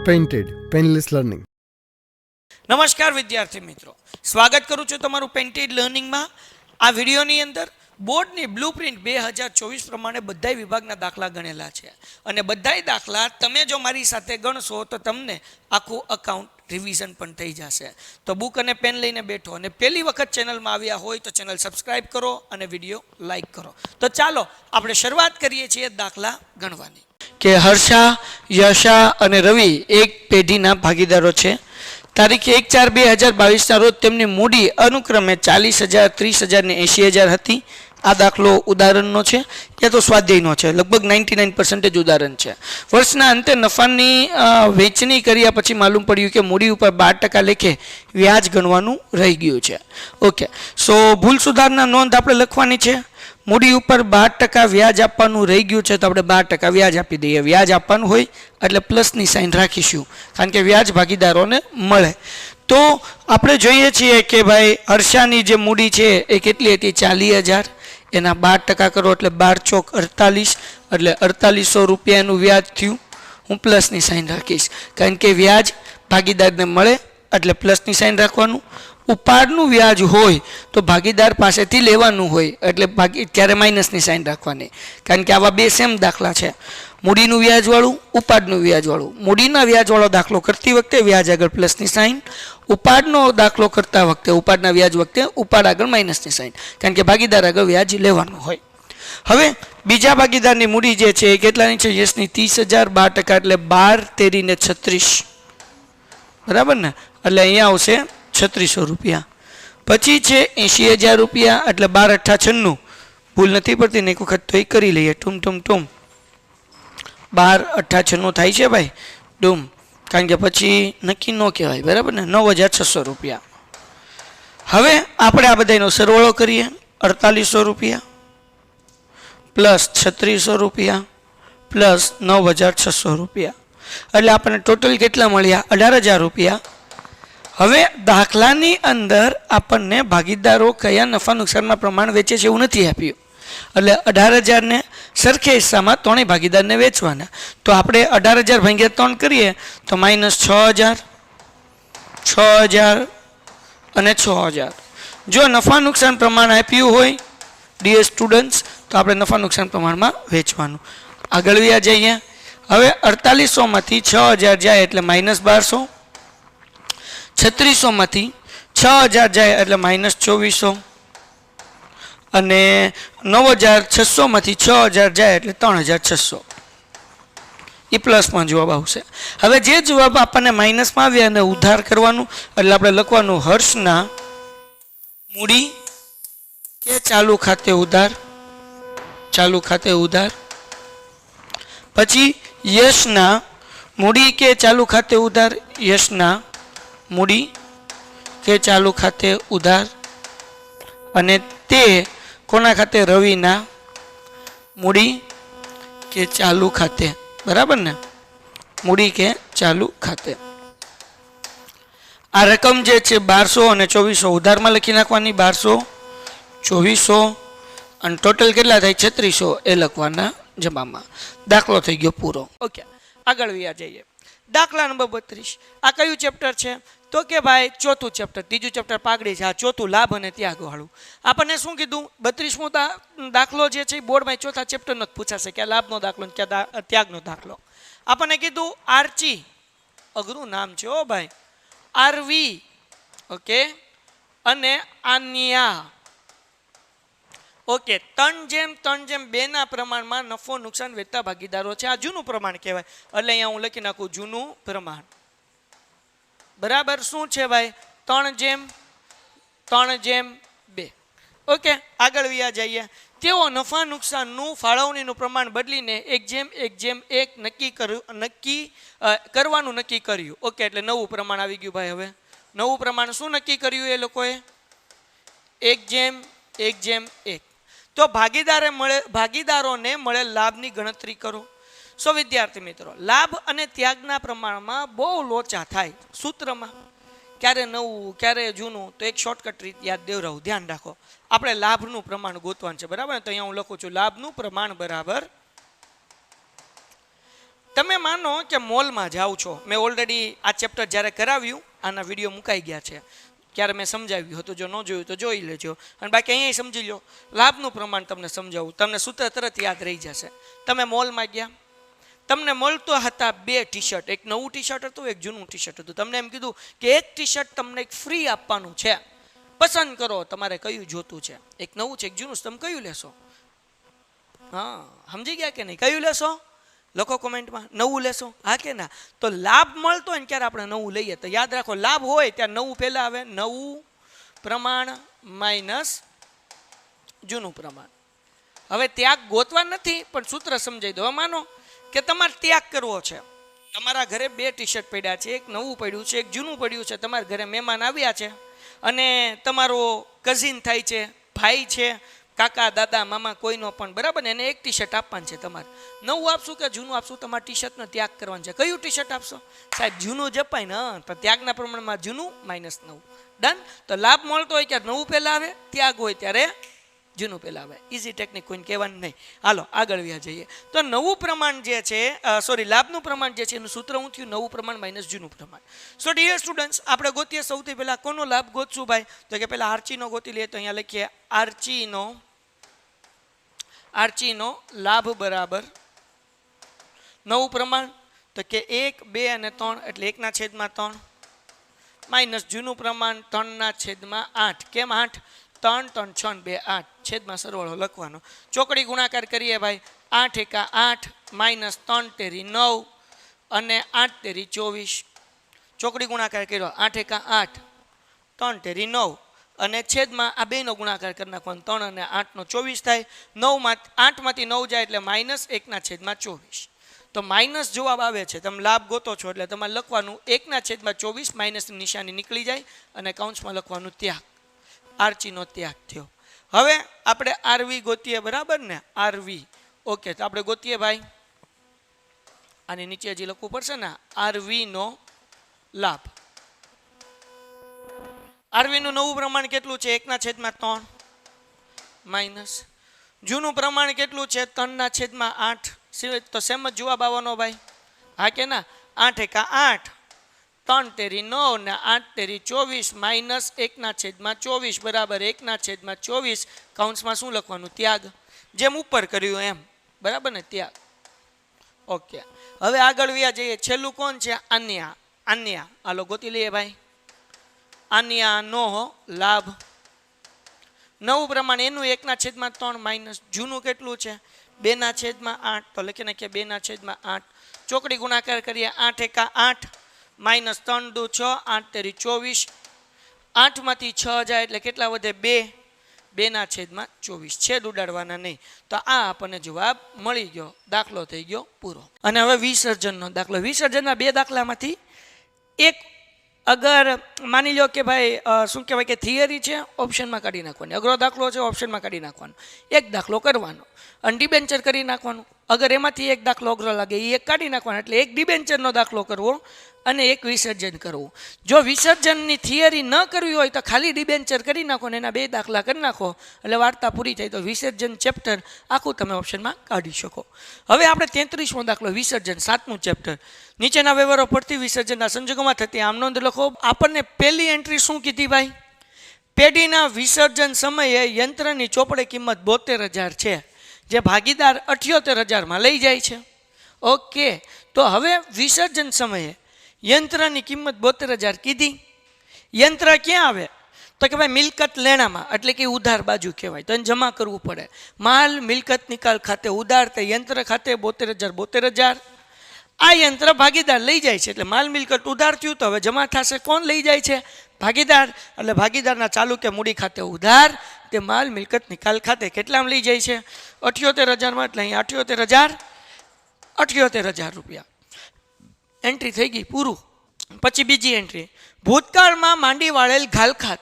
Painted painless learning. નમસ્કાર વિદ્યાર્થી મિત્રો, સ્વાગત કરું છું તમારું પેઇન્ટેડ લર્નિંગમાં. આ વિડીયોની અંદર બોર્ડની બ્લુપ્રિન્ટ 2024 પ્રમાણે બધા વિભાગના દાખલા ગણેલા છે અને બધાય દાખલા તમે જો મારી સાથે ગણશો તો તમને આખું અકાઉન્ટ રિવિઝન પણ થઈ જશે. તો બુક અને પેન લઈને બેઠો અને પહેલી વખત ચેનલમાં આવ્યા હોય તો ચેનલ સબસ્ક્રાઈબ કરો અને વિડીયો લાઈક કરો. તો ચાલો આપણે શરૂઆત કરીએ છીએ દાખલા ગણવાની. કે હર્ષા, યશા અને રવિ એક પેઢીના ભાગીદારો છે. તારીખ 1/4/2022 રોજ તેમની મૂડી અનુક્રમે 40,000, 30,000 ને 80,000 હતી. આ દાખલો ઉદાહરણનો છે, એ તો સ્વાધ્યાયનો છે, લગભગ 99% ઉદાહરણ છે. વર્ષના અંતે નફાની વેચણી કર્યા પછી માલુમ પડ્યું કે મૂડી ઉપર 12% લેખે વ્યાજ ગણવાનું રહી ગયું છે. ઓકે, સો ભૂલ સુધારના નોંધ આપણે લખવાની છે. મૂડી ઉપર 12% વ્યાજ આપવાનું રહી ગયું છે તો આપણે 12% વ્યાજ આપી દઈએ. વ્યાજ આપવાનું હોય એટલે પ્લસની સાઇન રાખીશું, કારણ કે વ્યાજ ભાગીદારોને મળે. તો આપણે જોઈએ છીએ કે ભાઈ હર્ષાની જે મૂડી છે એ કેટલી હતી? 40,000. એના 12% કરો એટલે 12 ચોક 48, એટલે 4800 રૂપિયાનું વ્યાજ થયું. હું પ્લસની સાઇન રાખીશ, કારણ કે વ્યાજ ભાગીદારને મળે એટલે પ્લસની સાઇન રાખવાનું. ઉપાડનું વ્યાજ હોય તો ભાગીદાર પાસેથી લેવાનું હોય એટલે ત્યારે માઇનસની સાઇન રાખવાની, કારણ કે આવા બે સેમ દાખલા છે. મૂડીનું વ્યાજવાળું, ઉપાડનું વ્યાજવાળું. મૂડીના વ્યાજવાળો દાખલો કરતી વખતે વ્યાજ આગળ પ્લસની સાઇન, ઉપાડનો દાખલો કરતા વખતે ઉપાડના વ્યાજ વખતે ઉપાડ આગળ માઇનસની સાઇન, કારણ કે ભાગીદાર આગળ વ્યાજ લેવાનું હોય. હવે બીજા ભાગીદારની મૂડી જે છે એ કેટલાની છે? યસની 30,000, 12% એટલે 12 13 ને 36, બરાબર ને? એટલે અહીંયા આવશે 3600 રૂપિયા. પછી છે 80,000 રૂપિયા એટલે 12 8 96. ભૂલ નથી પડતી ને, એક વખત તો એ કરી લઈએ. ટૂમ ટૂમ ટૂમ 12 8 96 થાય છે ભાઈ, ડૂમ, કારણ કે પછી નક્કી ન કહેવાય, બરાબર ને? 9,600 રૂપિયા. હવે આપણે આ બધાનો સરવાળો કરીએ. 4800 રૂપિયા પ્લસ 3600 રૂપિયા પ્લસ 9,600 રૂપિયા, એટલે આપણને ટોટલ કેટલા મળ્યા? 18,000 રૂપિયા. હવે દાખલાની અંદર આપણને ભાગીદારો કયા નફા નુકસાનમાં પ્રમાણ વેચે છે એવું નથી આપ્યું, એટલે 18,000 ને સરખે હિસ્સામાં ત્રણેય ભાગીદારને વેચવાના. તો આપણે 18,000 ભાગ્યા 3 કરીએ તો -6,000, 6,000 અને 6,000. જો નફા નુકસાન પ્રમાણ આપ્યું હોય ડીએર સ્ટુડન્ટ્સ તો આપણે નફા નુકસાન પ્રમાણમાં વેચવાનું. આગળ વ્યા જઈએ. હવે 4800 માંથી 6,000 જાય એટલે -1200, 3600 માંથી 6,000 જાય એટલે -2400, અને 9,600 માંથી 6,000 જાય એટલે 3,600. એ પ્લસમાં જવાબ આવશે. હવે જે જવાબ આપણને માઇનસમાં આવ્યા અને ઉધાર કરવાનું, એટલે આપણે લખવાનું હર્ષના મૂડી કે ચાલુ ખાતે ઉધાર, ચાલુ ખાતે ઉધાર. પછી યશના મૂડી કે ચાલુ ખાતે ઉધાર, યશના મૂડી કે ચાલુ ખાતે ઉધાર. અને તે કોના ખાતે? રવિના મૂડી કે ચાલુ ખાતે, બરાબર ને? મૂડી કે ચાલુ ખાતે. આ રકમ જે છે 1200 અને 2400 ઉધારમાં લખી નાખવાની. 1200, 2400 અને ટોટલ કેટલા થાય? 3600 એ લખવાના જમામાં. દાખલો થઈ ગયો પૂરો. ઓકે, આગળ વ્યા જઈએ. દાખલા નંબર 32. આ કયું ચેપ્ટર છે? તો કે ભાઈ ચોથું ચેપ્ટર. ત્રીજું ચેપ્ટર પાઘડી છે, આ ચોથું લાભ અને ત્યાગ વાળું. આપણને શું કીધું? 32મો દાખલો જે છે બોર્ડમાં ચોથા ચેપ્ટરનો જ પૂછાશે, કે લાભનો દાખલો કે ત્યાગનો દાખલો. આપણને કીધું આર્ચી, અઘરું નામ છે ઓ ભાઈ, આરવી, ઓકે, અને આન્યા. ઓકે, 3:2 ના પ્રમાણમાં નફો નુકસાન વેચતા ભાગીદારો છે. આ જૂનું પ્રમાણ કહેવાય, એટલે અહીંયા હું લખી નાખું જૂનું પ્રમાણ. બરાબર શું છે ભાઈ? 3:2. ઓકે, આગળ વ્યા જઈએ. તેઓ નફા નુકસાનનું ફાળવણીનું પ્રમાણ બદલીને 1:1 નક્કી કરવાનું નક્કી કર્યું. ઓકે, એટલે નવું પ્રમાણ આવી ગયું ભાઈ. હવે નવું પ્રમાણ શું નક્કી કર્યું એ લોકોએ? 1:1. તો ભાગીદારોને મળેલ લાભની ગણતરી કરો. સો વિદ્યાર્થી મિત્રો, લાભ અને ત્યાગના પ્રમાણમાં બહુ લોચા થાય સૂત્રમાં, ક્યારે નવું ક્યારે જૂનું. તો એક શોર્ટકટ રીત યાદ દેવરાવું, ધ્યાન રાખો. આપણે લાભનું પ્રમાણ ગોતવાનું છે, બરાબર ને? તો અહીંયા હું લખું છું લાભનું પ્રમાણ બરાબર તમે માનો કે મોલમાં જાઓ છો, મેં ઓલરેડી આ ચેપ્ટર જ્યારે કરાવ્યું આના વિડીયો મુકાઈ ગયા છે, ક્યારે મેં સમજાવ્યું હતું, જો ન જોયું તો જોઈ લેજો, અને બાકી અહીંયા સમજી લો. લાભનું પ્રમાણ તમને સમજાવું, તમને સૂત્ર તરત યાદ રહી જશે. તમે મોલમાં ગયા, તમને મળતો હતા 2 ટી શર્ટ, એક નવું ટી શર્ટ હતું, એક જૂનું ટી શર્ટ હતું. તમને એમ કીધું કે એક ટી શર્ટ તમને એક ફ્રી આપવાનું છે, પસંદ કરો તમારે કયું જોતું છે, એક નવું છે એક જૂનું છે, તમે કયું લેશો? હા, સમજી ગયા કે નહીં? કયું લેશો? લખો કોમેન્ટમાં. નવું લેશો? હા કે ના? તો લાભ મળતો હોય ને ક્યારે આપણે નવું લઈએ તો યાદ રાખો, લાભ હોય ત્યારે નવું પહેલાં આવે, નવું પ્રમાણ માઇનસ જૂનું પ્રમાણ. હવે ત્યાગ ગોતવા નથી, પણ સૂત્ર સમજાવી દો. માનો કે તમારે ત્યાગ કરવો છે, તમારા ઘરે 2 ટી શર્ટ પડ્યા છે, એક નવું પડ્યું છે, એક જૂનું પડ્યું છે. તમારા ઘરે મહેમાન આવ્યા છે અને તમારો કઝિન થાય છે, ભાઈ છે, કાકા દાદા મામા કોઈનો પણ, બરાબર ને, એને એક ટી શર્ટ આપવાનું છે. તમારે નવું આપશું કે જૂનું આપશું? તમારે ટી શર્ટનો ત્યાગ કરવાનો છે. કયું ટી શર્ટ આપશો? સાહેબ જૂનું જ અપાય ને, તો ત્યાગના પ્રમાણમાં જૂનું માઇનસ નવું. ડન. તો લાભ મળતો હોય ત્યારે નવું પહેલાં આવે, ત્યાગ હોય ત્યારે જૂનું પહેલાં આવે. ઇઝી ટેકનિક, કોઈને કહેવાનું નહીં. હાલો આગળ વ્યા જઈએ. તો નવું પ્રમાણ જે છે, લાભનું પ્રમાણ જે છે એનું સૂત્ર શું થયું? નવું પ્રમાણ માઇનસ જૂનું પ્રમાણ. સો ડિયર સ્ટુડન્ટ્સ, આપણે ગોતીએ સૌથી પહેલાં કોનો લાભ ગોતશું ભાઈ? તો કે પહેલાં આર્ચીનો ગોતી લઈએ. તો અહીંયા લખીએ આર્ચીનો લાભ બરાબર નવું પ્રમાણ, તો કે 1, 2 અને 3 એટલે 1/3 માઇનસ જૂનું પ્રમાણ 3/8. કેમ 8? 3, 3, 6, 2, 8 છેદમાં સરવાળો લખવાનો. ચોકડી ગુણાકાર કરીએ ભાઈ. 8 × 8 માઇનસ 3 તેરી 9 અને 8 તેરી 24. ચોકડી ગુણાકાર કર્યો. 8 × 8 3 તેરી 9 અને છેદમાં આ બેનો ગુણાકાર કરી નાખવાનો. 3 અને 8 નો 24 થાય. 8માંથી 9 જાય એટલે માઇનસ 1/24. તો માઇનસ જવાબ આવે છે. તમે લાભ ગોતો છો એટલે તમારે લખવાનું 1/24, માઇનસની નિશાની નીકળી જાય અને કૌંસમાં લખવાનું ત્યાગ. આર્ચીનો ત્યાગ થયો. હવે આપણે આરવી ગોતીએ, બરાબર ને? આરવી. ઓકે, તો આપણે ગોતીએ ભાઈ. આની નીચે હજી લખવું પડશે ને, આરવીનો લાભ. આરવીનું નવું પ્રમાણ કેટલું છે? 1/3 માઇનસ જૂનું પ્રમાણ કેટલું છે? 3/8. તો સેમ જ જવાબ આવવાનો ભાઈ. હા કે ના? 8 × 8 3 તેરી 9 ને 8 તેરી 24 માઇનસ 1/24 બરાબર 1/24. કૌંસમાં શું લખવાનું? ત્યાગ. જેમ ઉપર કર્યું એમ, બરાબર ને? ત્યાગ. ઓકે, હવે આગળ વ્યા જઈએ. છેલ્લું કોણ છે? આન્યા. હાલો ગોતી લઈએ ભાઈ. આન્યાનો લાભ નવું પ્રમાણ એનું 1/3 માઇનસ જૂનું કેટલું છે? 2/8. તો લખી નાખીએ 2/8. ચોકડી ગુણાકાર કરીએ. 8 × 8 માઇનસ 3 × 6 8 તેરી 24. 8માંથી 6 જાય એટલે કેટલા વધે? 2. 2/24. છેદ ઉડાડવાના નહીં. તો આ આપણને જવાબ મળી ગયો. દાખલો થઈ ગયો પૂરો. અને હવે વિસર્જનનો દાખલો. વિસર્જનના 2 દાખલામાંથી એક અગર માની લો કે ભાઈ શું કહેવાય કે થિયરી છે, ઓપ્શનમાં કાઢી નાખવાની. અઘરો દાખલો છે, ઓપ્શનમાં કાઢી નાખવાનો. એક દાખલો કરવાનો અને ડિબેન્ચર કરી નાખવાનું. અગર એમાંથી એક દાખલો અઘરો લાગે એ એક કાઢી નાખવાનો. એટલે એક ડિબેન્ચરનો દાખલો કરવો અને એક વિસર્જન કરવું. જો વિસર્જનની થિયરી ન કરવી હોય તો ખાલી ડિબેન્ચર કરી નાખો ને એના 2 દાખલા કરી નાખો એટલે વાર્તા પૂરી થાય. તો વિસર્જન ચેપ્ટર આખું તમે ઓપ્શનમાં કાઢી શકો. હવે આપણે 33મો દાખલો, વિસર્જન 7મું ચેપ્ટર. નીચેના વ્યવહારો પરથી વિસર્જનના સંજોગોમાં થતી આમ નોંધ લખો. આપણને પહેલી એન્ટ્રી શું કીધી ભાઈ? પેઢીના વિસર્જન સમયે યંત્રની ચોપડે કિંમત 72,000 છે, જે ભાગીદાર 78,000માં લઈ જાય છે. ઓકે, તો હવે વિસર્જન સમયે યંત્રની કિંમત 72,000 કીધી. યંત્ર ક્યાં આવે? તો કે ભાઈ મિલકત લેણામાં, એટલે કે ઉધાર બાજુ કહેવાય. તો એને જમા કરવું પડે. માલ મિલકત નિકાલ ખાતે ઉધાર, તે યંત્ર ખાતે 72,000. આ યંત્ર ભાગીદાર લઈ જાય છે એટલે માલ મિલકત ઉધાર થયું. તો હવે જમા થશે. કોણ લઈ જાય છે? ભાગીદાર. એટલે ભાગીદારના ચાલુ કે મૂડી ખાતે ઉધાર, તે માલ મિલકત નિકાલ ખાતે કેટલામાં લઈ જાય છે? 78,000માં. એટલે અહીં 78,000 રૂપિયા. એન્ટ્રી થઈ ગઈ, પૂરું. પછી બીજી એન્ટ્રી, ભૂતકાળમાં માંડી વાળેલ ઘાલખાત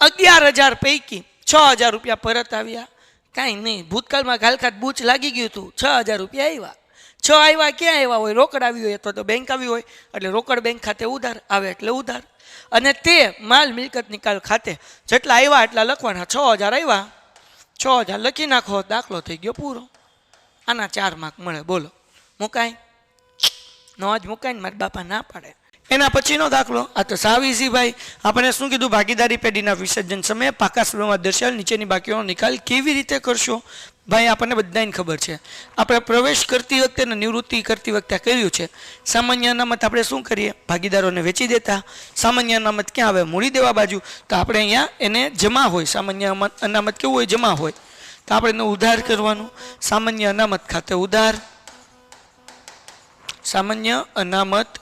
11,000 પૈકી 6,000 રૂપિયા પરત આવ્યા. કાંઈ નહીં, ભૂતકાળમાં ઘાલખાત બૂચ લાગી ગયું હતું, 6,000 રૂપિયા આવ્યા. 6 આવ્યા ક્યાં આવ્યા હોય? રોકડ આવી હોય અથવા તો બેંક આવી હોય. એટલે રોકડ બેંક ખાતે ઉધાર આવે એટલે ઉધાર. અને તે માલ મિલકત નિકાલ ખાતે જેટલા આવ્યા એટલા લખવાના. 6,000 આવ્યા, 6,000 લખી નાખો. દાખલો થઈ ગયો પૂરો. આના 4 માર્ક મળે. બોલો, મુકાય? નોંધ મુકાઈને મારા બાપા ના પાડે. એના પછીનો દાખલો, આ તો સાવ ઇઝી ભાઈ. આપણે શું કીધું? ભાગીદારી પેઢીના વિસર્જન સમયે પાકા સ્વરૂપમાં દર્શાવેલ નીચેની બાકીઓનો નિકાલ કેવી રીતે કરશો? ભાઈ આપણને બધાને ખબર છે. આપણે પ્રવેશ કરતી વખતે ને નિવૃત્તિ કરતી વખતે કર્યું છે. સામાન્ય અનામત આપણે શું કરીએ? ભાગીદારોને વેચી દેતા. સામાન્ય અનામત ક્યાં આવે? મૂડી દેવા બાજુ. તો આપણે અહીંયા એને જમા હોય. સામાન્ય અનામત કેવું હોય? જમા હોય. તો આપણે એને ઉધાર કરવાનું. સામાન્ય અનામત ખાતે ઉધાર. સામાન્ય અનામત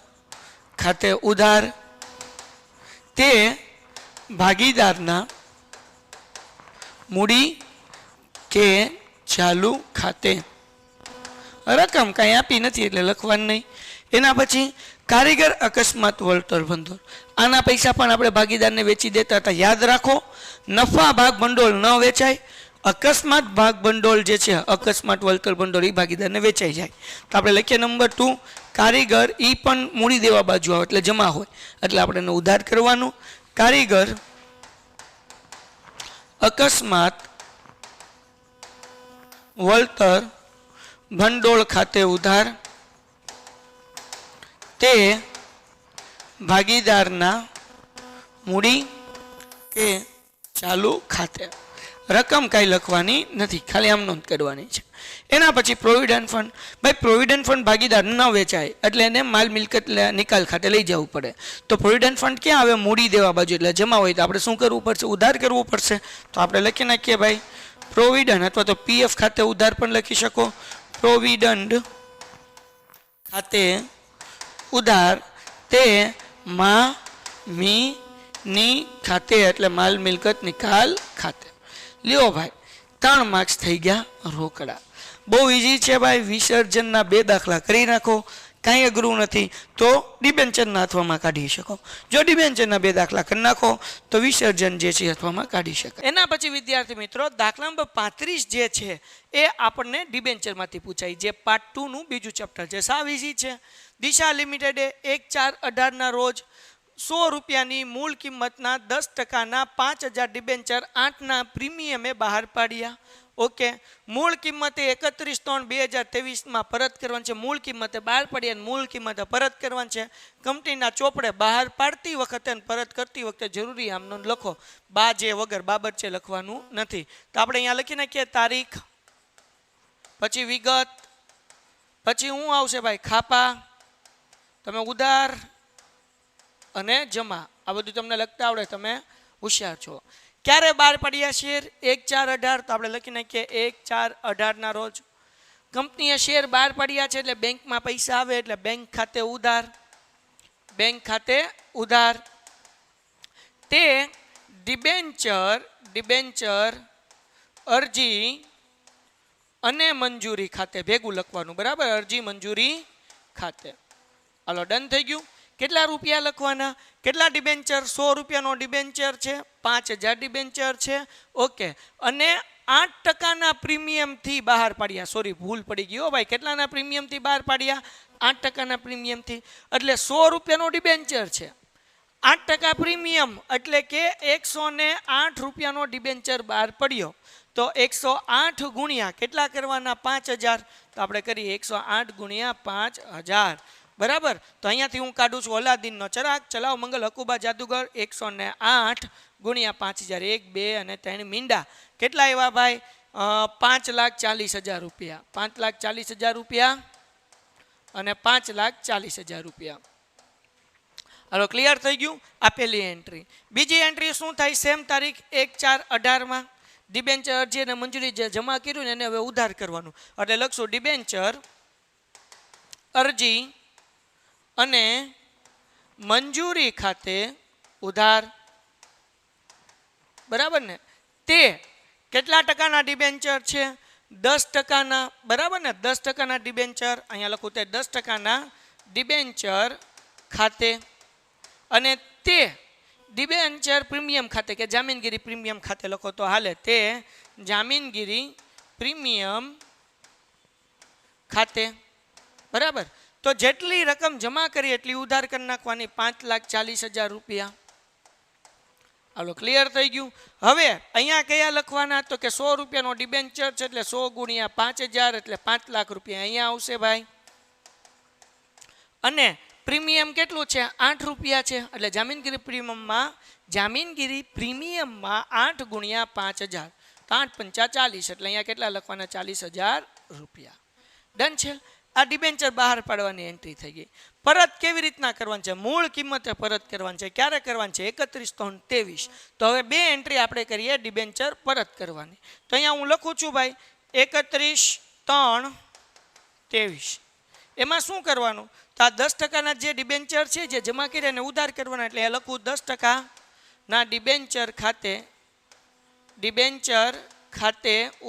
ખાતે ઉધાર. તે ભાગીદારના મૂડી કે ચાલુ ખાતે રકમ કાંઈ આપી નથી એટલે લખવાનું નહીં. એના પછી કારીગર અકસ્માત વળતર ભંડોળ. આના પૈસા પણ આપણે ભાગીદારને વેચી દેતા હતા. યાદ રાખો, નફા ભાગ ભંડોળ ન વેચાય. અકસ્માત ભાગ ભંડોળ જે છે, અકસ્માત વળતર ભંડોળ, એ ભાગીદારને વેચાઈ જાય. તો આપણે લખીએ નંબર 2, કારીગર એ પણ મૂડી દેવા બાજુ આવે એટલે જમા હોય, એટલે આપણે એને ઉધાર કરવાનું. કારીગર અકસ્માત વળતર ભંડોળ ખાતે ઉધાર. તે ભાગીદારના મૂડી કે ચાલુ ખાતે. રકમ કાંઈ લખવાની નથી, ખાલી આમ નોંધ કરવાની છે. એના પછી પ્રોવિડન્ટ ફંડ. ભાઈ પ્રોવિડન્ટ ફંડ ભાગીદાર ન વેચાય એટલે એને માલ મિલકત નિકાલ ખાતે લઈ જવું પડે. તો પ્રોવિડન્ટ ફંડ ક્યાં આવે? મૂડી દેવા બાજુ એટલે જમા હોય. તો આપણે શું કરવું પડશે? ઉધાર કરવું પડશે. તો આપણે લખી નાખીએ ભાઈ પ્રોવિડન્ટ, અથવા તો પીએફ ખાતે ઉધાર પણ લખી શકો. પ્રોવિડન્ટ ખાતે ઉધાર. તે મા મી ની ખાતે એટલે માલ મિલકત નિકાલ ખાતે. લ્યો ભાઈ 3 માર્ક્સ થઈ ગયા રોકડા. બહુ ઇઝી છે ભાઈ. વિસર્જનના 2 દાખલા કરી નાખો, કાંઈ અઘરું નથી. તો ડિબેન્ચરના અથવામાં કાઢી શકો. જો ડિબેન્ચરના 2 દાખલા કરી નાખો તો વિસર્જન જે છે અથવામાં કાઢી શકાય. એના પછી વિદ્યાર્થી મિત્રો દાખલા નંબર 35 જે છે એ આપણને ડિબેન્ચરમાંથી પૂછાય, જે પાર્ટ 2 નું બીજું ચેપ્ટર છે. સાવ ઇઝી છે. દિશા લિમિટેડે 1/4/18 રોજ 100 રૂપિયાની મૂળ કિંમતના 10%ના 5000 ડિબેન્ચર 8ના પ્રીમિયમે બહાર પાડ્યા. ઓકે, મૂળ કિંમતે 31/3/2023માં પરત કરવાની છે. મૂળ કિંમતે બહાર પાડી અને મૂળ કિંમતે પરત કરવાની છે. કંપનીના ચોપડે બહાર પાડતી વખતે અને પરત કરતી વખતે જરૂરી આમ નોંધ લખો. બા જે વગર બાબત છે લખવાનું નથી. તો આપણે અહીંયા લખી નાખીએ તારીખ, પછી વિગત, પછી શું આવશે ભાઈ? ખાપા, તમે ઉધાર અને જમા. આ બધું તમને લખતા આવડે, તમે હોશિયાર છો. ક્યારે બહાર પડ્યા શેર? 1/4/18. તો આપણે લખી નાખીએ 1/4/18ના રોજ. કંપનીએ શેર બહાર પડ્યા છે એટલે બેંકમાં પૈસા આવે એટલે બેંક ખાતે ઉધાર. બેંક ખાતે ઉધાર. તે ડિબેન્ચર અરજી અને મંજૂરી ખાતે ભેગું લખવાનું, બરાબર? અરજી મંજૂરી ખાતે. હાલો, ડન થઈ ગયું. કેટલા રૂપિયા લખવાના? કેટલા ડિબેન્ચર? 100 રૂપિયાનો ડિબેન્ચર છે, 5000 ડિબેન્ચર છે. ઓકે, અને 8%ના પ્રીમિયમથી બહાર પાડ્યા. સોરી, ભૂલ પડી ગઈ હો ભાઈ. કેટલાના પ્રીમિયમથી બહાર પાડ્યા? 8%ના પ્રીમિયમથી. એટલે 100 રૂપિયાનો ડિબેન્ચર છે, 8% પ્રીમિયમ એટલે કે 108 રૂપિયાનો ડિબેન્ચર બહાર પડ્યો. તો 108 ગુણ્યા કેટલા કરવાના? 5000. તો આપણે કરીએ 108 ગુણ્યા 5000, બરાબર? તો અહીંયાથી હું કાઢું છું અલાદીનનો ચરાગ, ચલાવ મંગલ હકુબા જાદુગર. 108 ગુણ્યા 5000, 1 2 અને 3 મીંડા. કેટલા એવા ભાઈ? 5,40,000 રૂપિયા. 5,40,000 રૂપિયા અને 5,40,000 રૂપિયા. હાલો, ક્લિયર થઈ ગયું? આ પહેલી એન્ટ્રી. બીજી એન્ટ્રી શું થાય? સેમ તારીખ 1/4/18માં ડિબેન્ચર અરજી અને મંજૂરી જે જમા કર્યું ને એને હવે ઉધાર કરવાનું. એટલે લખશું ડિબેન્ચર અરજી અને મંજૂરી ખાતે ઉધાર, બરાબર ને? તે કેટલા ટકાના ડિબેન્ચર છે? 10%ના, બરાબર ને? 10%ના ડિબેન્ચર. અહીંયા લખું તે 10%ના ડિબેન્ચર ખાતે. અને તે ડિબેન્ચર પ્રીમિયમ ખાતે કે જામીનગીરી પ્રીમિયમ ખાતે લખો તો હાલે. તે જામીનગીરી પ્રીમિયમ ખાતે, બરાબર? તો જેટલી રકમ જમા કરી એટલી ઉધાર કરી નાખવાની, 5,40,000 રૂપિયા. હાલો, ક્લિયર થઈ ગયું? હવે અહીંયા કયા લખવાના? તો કે 100 રૂપિયાનો ડિબેન્ચર છે એટલે 100 ગુણ્યા 5000 એટલે 5 લાખ રૂપિયા અહીંયા આવશે ભાઈ. અને પ્રીમિયમ કેટલું છે 8 રૂપિયા છે એટલે જામીનગીરી પ્રીમિયમમાં 8 ગુણ્યા 5000 તો 8 પંચા 40 એટલે અહીંયા કેટલા લખવાના 40,000 રૂપિયા. ડન છે. આ ડિબેન્ચર બહાર પાડવાની એન્ટ્રી થઈ ગઈ. પરત કેવી રીતના કરવાની છે? મૂળ કિંમતે પરત કરવાની છે. ક્યારે કરવાની છે? 31/3/23. તો હવે બે એન્ટ્રી આપણે કરીએ ડિબેન્ચર પરત કરવાની. તો અહીંયા હું લખું છું ભાઈ 31/3/23. એમાં શું કરવાનું? તો આ 10% જે ડિબેન્ચર છે જે જમા કર્યા એને ઉધાર કરવાના એટલે લખું 10% ના ડિબેન્ચર ખાતે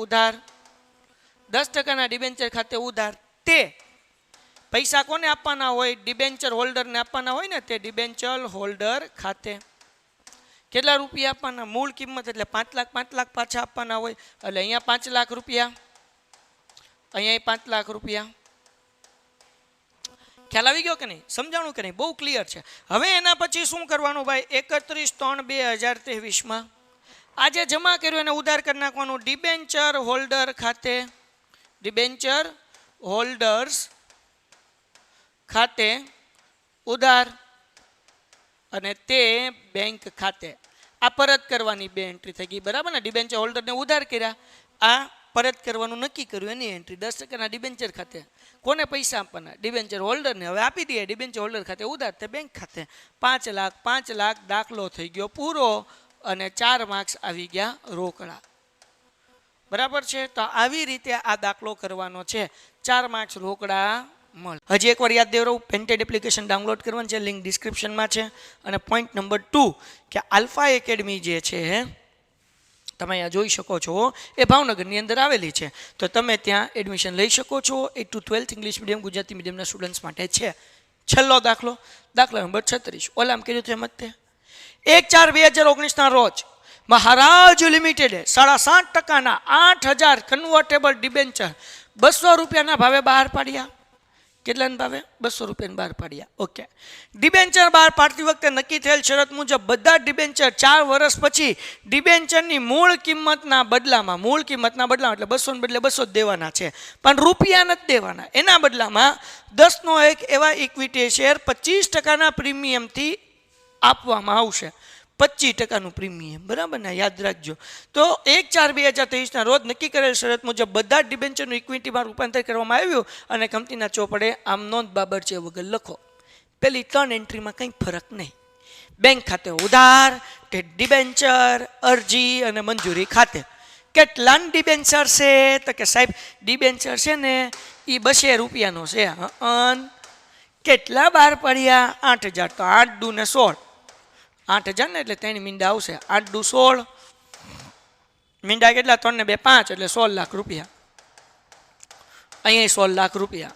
ઉધાર. 10% ના ડિબેન્ચર ખાતે ઉધાર. તે પૈસા કોને આપવાના હોય? ડિબેન્ચર હોલ્ડરને આપવાના હોય ને, તે ડિબેન્ચર હોલ્ડર ખાતે કેટલા રૂપિયા આપવાના? મૂળ કિંમત એટલે 5 લાખ પાછા આપવાના હોય એટલે અહીંયા 5 લાખ રૂપિયા, અહીંયા 5 લાખ રૂપિયા. ખ્યાલ આવી ગયો કે નહીં? સમજાણું કે નહીં? બહુ ક્લિયર છે. હવે એના પછી શું કરવાનું ભાઈ? 31/3/2023 આજે જમા કર્યું એને ઉધાર કરી નાખવાનું ડિબેન્ચર હોલ્ડર ખાતે, ડિબેન્ચર હોલ્ડર્સ ખાતે ઉધાર અને તે બેંક ખાતે. આ પરત કરવાની બે એન્ટ્રી થઈ ગઈ, બરાબર ને? ડિબેન્ચર હોલ્ડરને ઉધાર કર્યા, આ પરત કરવાનું નક્કી કર્યું એની એન્ટ્રી 10% ડિબેન્ચર ખાતે. કોને પૈસા આપવાના? ડિબેન્ચર હોલ્ડરને. હવે આપી દઈએ ડિબેન્ચર હોલ્ડર ખાતે ઉધાર, તે બેંક ખાતે. 5 લાખ દાખલો થઈ ગયો પૂરો અને 4 માર્ક્સ આવી ગયા રોકડા, બરાબર છે? તો આવી રીતે આ દાખલો કરવાનો છે, 4 માર્ક્સ રોકડા મળે. હજી એકવાર યાદ દેવરાવું, પેન્ટેડ એપ્લિકેશન ડાઉનલોડ કરવાની છે, લિંક ડિસ્ક્રિપ્શનમાં છે. અને પોઈન્ટ નંબર 2 કે આલ્ફા એકેડમી જે છે તમે અહીંયા જોઈ શકો છો એ ભાવનગરની અંદર આવેલી છે. તો તમે ત્યાં એડમિશન લઈ શકો છો. 8 to 12 ઇંગ્લિશ મીડિયમ ગુજરાતી મીડિયમના સ્ટુડન્ટ્સ માટે છે. છેલ્લો દાખલો, દાખલા નંબર 36. ઓલામ કર્યું હતું એમ જ તે 1/4/2019 રોજ મહારાજ લિમિટેડે 7.5% 8,000 કન્વર્ટેબલ ડિબેન્ચર 200 રૂપિયાના ભાવે બહાર પાડ્યા. કેટલાના ભાવે? 200 રૂપિયાના બહાર પાડ્યા. ઓકે. ડિબેન્ચર બહાર પાડતી વખતે નક્કી થયેલ શરત મુજબ બધા ડિબેન્ચર 4 વર્ષ પછી ડિબેન્ચરની મૂળ કિંમતના બદલામાં એટલે 200 ને બદલે 200 જ દેવાના છે, પણ રૂપિયા નથી દેવાના. એના બદલામાં 10 નો એક એવા ઇક્વિટી શેર 25%ના પ્રીમિયમથી આપવામાં આવશે. 25%નું પ્રીમિયમ, બરાબર ને? યાદ રાખજો. તો 1/4/2023 રોજ નક્કી કરેલ શરત મુજબ બધા જ ડિબેન્ચરનું ઇક્વિટીમાં રૂપાંતર કરવામાં આવ્યું અને કંપનીના ચોપડે આમ નોંધ બાબત છે વગર લખો. પેલી 3 એન્ટ્રીમાં કંઈ ફરક નહીં. બેંક ખાતે ઉધાર, કે ડિબેન્ચર અરજી અને મંજૂરી ખાતે. કેટલા ડિબેન્ચર છે? તો કે સાહેબ ડિબેન્ચર છે ને એ 200 રૂપિયાનો છે. કેટલા બહાર પડ્યા? 8,000. તો 8 દુ ને 16, 8,000 ને એટલે 3 મીંડા આવશે. 8 દુ 16, મીંડા કેટલા? 3 ને 2 5 એટલે 16 લાખ રૂપિયા. અહીંયા 16 લાખ રૂપિયા.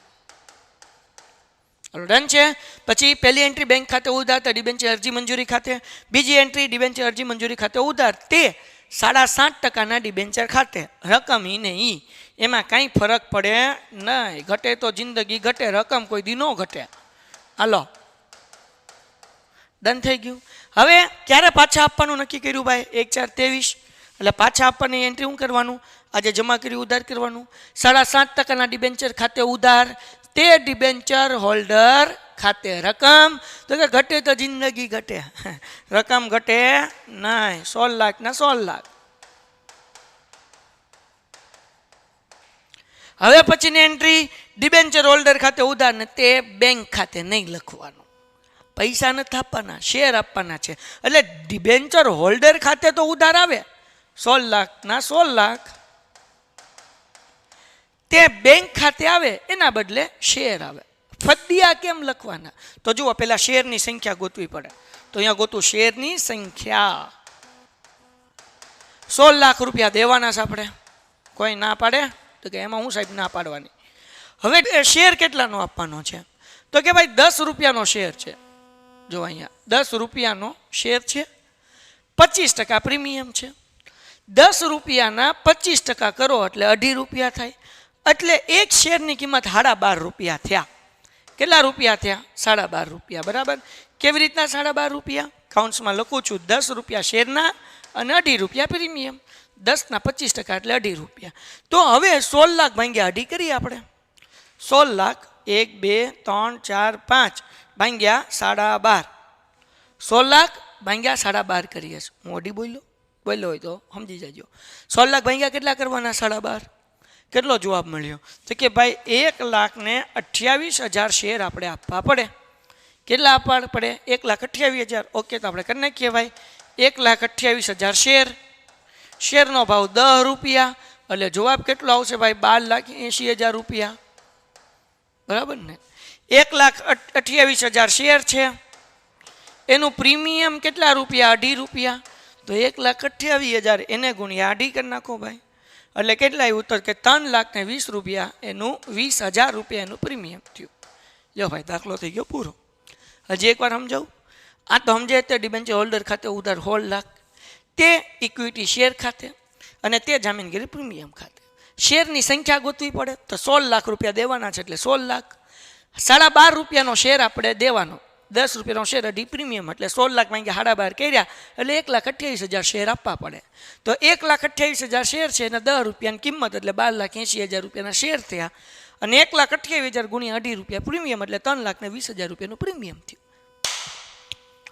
ડન છે. પછી પહેલી એન્ટ્રી બેંક ખાતે ઉધાર, તો ડિબેન્ચર અરજી મંજૂરી ખાતે. બીજી એન્ટ્રી ડિબેન્ચર અરજી મંજૂરી ખાતે ઉધાર, તે 7.5%ના ડિબેન્ચર ખાતે. રકમ ઈ ને ઈ, એમાં કાંઈ ફરક પડે નહીં. ઘટે તો જિંદગી ઘટે, રકમ કોઈ દી ન ઘટે. હાલો, ડન થઈ ગયું. હવે ક્યારે પાછા આપવાનું નક્કી કર્યું ભાઈ? 1/4/23 એટલે પાછા આપવાની એન્ટ્રી શું કરવાનું? આજે જમા કર્યું ઉધાર કરવાનું. 7.5%ના ડિબેન્ચર ખાતે ઉધાર, તે ડિબેન્ચર હોલ્ડર ખાતે. રકમ તો કે ઘટે તો જિંદગી ઘટે, રકમ ઘટે નહીં. 16 લાખ ના 16 લાખ. હવે પછીની એન્ટ્રી ડિબેન્ચર હોલ્ડર ખાતે ઉધાર ને તે બેંક ખાતે નહીં લખવાનું. પૈસા નથી આપવાના, શેર આપવાના છે. એટલે ડિબેન્ચર હોલ્ડર ખાતે તો ઉધાર આવે 16 લાખ ના 16 લાખ, તે બેંક ખાતે આવે એના બદલે શેર આવે. ફદિયા કેમ લખવાના? તો જુઓ, પેલા શેરની સંખ્યા ગોતવી પડે. તો અહીંયા ગોતું શેરની સંખ્યા. 16 લાખ રૂપિયા દેવાના છે આપણે. કોઈ ના પાડે તો કે એમાં હું સાહેબ ના પાડવાની. હવે શેર કેટલાનો આપવાનો છે? તો કે ભાઈ 10 રૂપિયાનો શેર છે. જો અહીંયા 10 રૂપિયાનો શેર છે, 25% પ્રીમિયમ છે. 10 રૂપિયાના 25% કરો એટલે 2.5 રૂપિયા થાય. એટલે એક શેરની કિંમત 12.5 રૂપિયા થયા. કેટલા રૂપિયા થયા? 12.5 રૂપિયા, બરાબર. કેવી રીતના 12.5 રૂપિયા? કાઉન્ટ્સમાં લખું છું, 10 રૂપિયા શેરના અને 2.5 રૂપિયા પ્રીમિયમ. 10 ના 25% એટલે 2.5 રૂપિયા. તો હવે 16 લાખ ભાગ્યા 2.5 કરીએ આપણે. 16 લાખ 1 2 3 4 5 ભાંગ્યા 12.5 16 લાખ ભાંગ્યા 12.5 કરીએ છીએ. હું ઓડી બોલ્યો હોય તો સમજી જજો. 16 લાખ ભાંગ્યા કેટલા કરવાના 12.5? કેટલો જવાબ મળ્યો? તો કે ભાઈ 1,28,000 શેર આપણે આપવા પડે. કેટલા આપવા પડે? 1,28,000. ઓકે, તો આપણે કરી નાખીએ ભાઈ 1,28,000 શેર. શેરનો ભાવ 10 રૂપિયા, એટલે જવાબ કેટલો આવશે ભાઈ? 12,80,000 રૂપિયા. બરાબર ને? 1,28,000 શેર છે, એનું પ્રીમિયમ કેટલા રૂપિયા? 2.5 રૂપિયા. તો 1,28,000 એને ગુણ્યા 2.5 કરી નાખો ભાઈ, એટલે કેટલા આવ્યું? તો કે 3,20,000 રૂપિયા, એનું 20,000 રૂપિયા એનું પ્રીમિયમ થયું. લો ભાઈ, દાખલો થઈ ગયો પૂરો. હજી એકવાર સમજાવું. આ તો સમજાય તે ડિબેન્ચર હોલ્ડર ખાતે ઉધાર 16 લાખ, તે ઇક્વિટી શેર ખાતે, અને તે જામીનગીરી પ્રીમિયમ ખાતે. શેરની સંખ્યા ગોતવી પડે તો 16 લાખ રૂપિયા દેવાના છે, એટલે 16 લાખ. 12.5 રૂપિયાનો શેર આપણે દેવાનો, 10 રૂપિયાનો શેર 2.5 પ્રીમિયમ, એટલે 16 લાખ માંગ્યા 12.5 કર્યા, એટલે 1,28,000 શેર આપવા પડે. તો 1,28,000 શેર છે અને 10 રૂપિયાની કિંમત, એટલે 12,80,000 રૂપિયાના શેર થયા. અને 1,28,000 ગુણ્યા 2.5 રૂપિયા પ્રીમિયમ, એટલે 3,20,000 રૂપિયાનું પ્રીમિયમ થયું.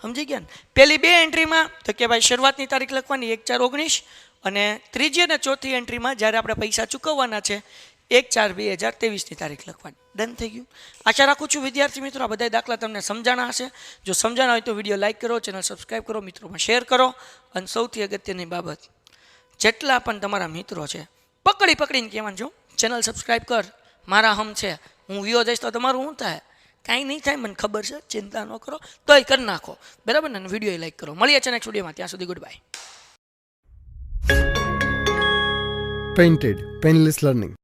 સમજી ગયા ને? પેલી બે એન્ટ્રીમાં તો કે ભાઈ શરૂઆતની તારીખ લખવાની 1/4/19, અને ત્રીજી અને ચોથી એન્ટ્રીમાં જ્યારે આપણે પૈસા ચૂકવવાના છે 1/4/2023ની તારીખ લખવાની. ડન થઈ ગયું. આશા રાખું છું વિદ્યાર્થી મિત્રો આ બધા દાખલા તમને સમજાણા હશે. જો સમજાણા હોય તો વિડીયો લાઇક કરો, ચેનલ સબસ્ક્રાઈબ કરો, મિત્રોમાં શેર કરો. અને સૌથી અગત્યની બાબત, જેટલા પણ તમારા મિત્રો છે પકડીને કહેવાનું, જો ચેનલ સબસ્ક્રાઈબ કર, મારા હમ છે, હું વિયો જઈશ તો તમારું શું થાય? કાંઈ નહીં થાય, મને ખબર છે, ચિંતા ન કરો, તોય કરી નાખો. બરાબર ને? વિડીયો લાઈક કરો. મળીએ છે નેક્સ્ટ વિડીયોમાં. ત્યાં સુધી good bye. Painted, Painless Learning.